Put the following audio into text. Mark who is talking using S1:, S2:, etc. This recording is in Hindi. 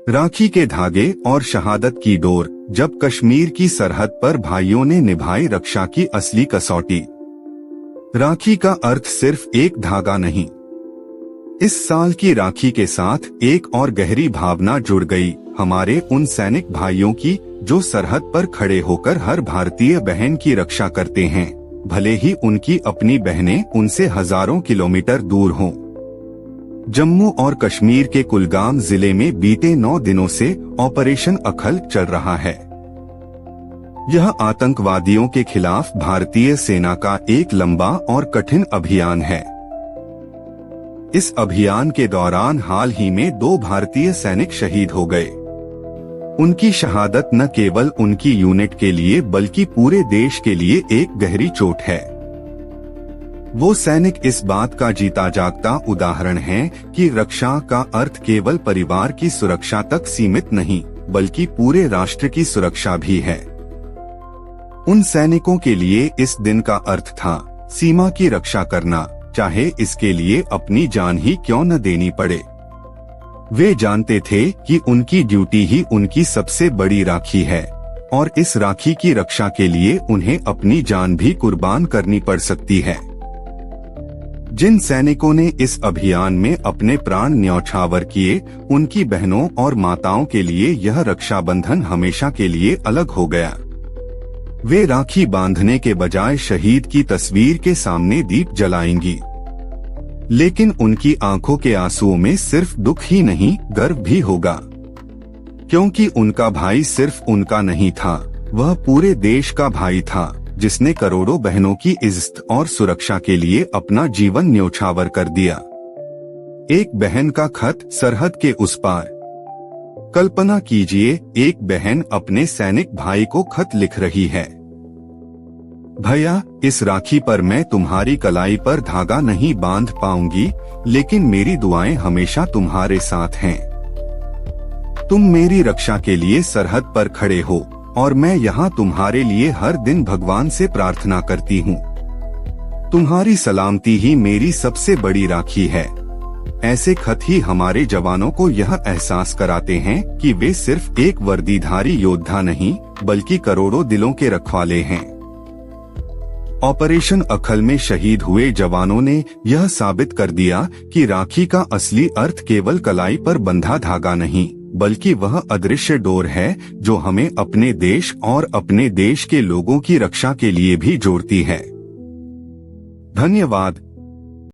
S1: राखी के धागे और शहादत की डोर, जब कश्मीर की सरहद पर भाइयों ने निभाई रक्षा की असली कसौटी। राखी का अर्थ सिर्फ एक धागा नहीं, इस साल की राखी के साथ एक और गहरी भावना जुड़ गई, हमारे उन सैनिक भाइयों की जो सरहद पर खड़े होकर हर भारतीय बहन की रक्षा करते हैं, भले ही उनकी अपनी बहनें उनसे हजारों किलोमीटर दूर हों। जम्मू और कश्मीर के कुलगाम जिले में बीते 9 दिनों से ऑपरेशन अखल चल रहा है। यह आतंकवादियों के खिलाफ भारतीय सेना का एक लंबा और कठिन अभियान है। इस अभियान के दौरान हाल ही में 2 भारतीय सैनिक शहीद हो गए। उनकी शहादत न केवल उनकी यूनिट के लिए बल्कि पूरे देश के लिए एक गहरी चोट है। वो सैनिक इस बात का जीता जागता उदाहरण हैं कि रक्षा का अर्थ केवल परिवार की सुरक्षा तक सीमित नहीं, बल्कि पूरे राष्ट्र की सुरक्षा भी है। उन सैनिकों के लिए इस दिन का अर्थ था सीमा की रक्षा करना, चाहे इसके लिए अपनी जान ही क्यों न देनी पड़े। वे जानते थे कि उनकी ड्यूटी ही उनकी सबसे बड़ी राखी है और इस राखी की रक्षा के लिए उन्हें अपनी जान भी कुर्बान करनी पड़ सकती है। जिन सैनिकों ने इस अभियान में अपने प्राण न्यौछावर किए, उनकी बहनों और माताओं के लिए यह रक्षाबंधन हमेशा के लिए अलग हो गया। वे राखी बांधने के बजाय शहीद की तस्वीर के सामने दीप जलाएंगी, लेकिन उनकी आंखों के आंसुओं में सिर्फ दुख ही नहीं, गर्व भी होगा, क्योंकि उनका भाई सिर्फ उनका नहीं था, वह पूरे देश का भाई था, जिसने करोड़ों बहनों की इज्जत और सुरक्षा के लिए अपना जीवन न्यौछावर कर दिया। एक बहन का खत सरहद के उस पार। कल्पना कीजिए, एक बहन अपने सैनिक भाई को खत लिख रही है। भैया, इस राखी पर मैं तुम्हारी कलाई पर धागा नहीं बांध पाऊंगी, लेकिन मेरी दुआएं हमेशा तुम्हारे साथ हैं। तुम मेरी रक्षा के लिए सरहद पर खड़े हो और मैं यहाँ तुम्हारे लिए हर दिन भगवान से प्रार्थना करती हूँ। तुम्हारी सलामती ही मेरी सबसे बड़ी राखी है। ऐसे खत ही हमारे जवानों को यह एहसास कराते हैं कि वे सिर्फ एक वर्दीधारी योद्धा नहीं, बल्कि करोड़ों दिलों के रखवाले हैं। ऑपरेशन अखल में शहीद हुए जवानों ने यह साबित कर दिया कि राखी का असली अर्थ केवल कलाई पर बंधा धागा नहीं, बल्कि वह अदृश्य डोर है जो हमें अपने देश और अपने देश के लोगों की रक्षा के लिए भी जोड़ती है। धन्यवाद।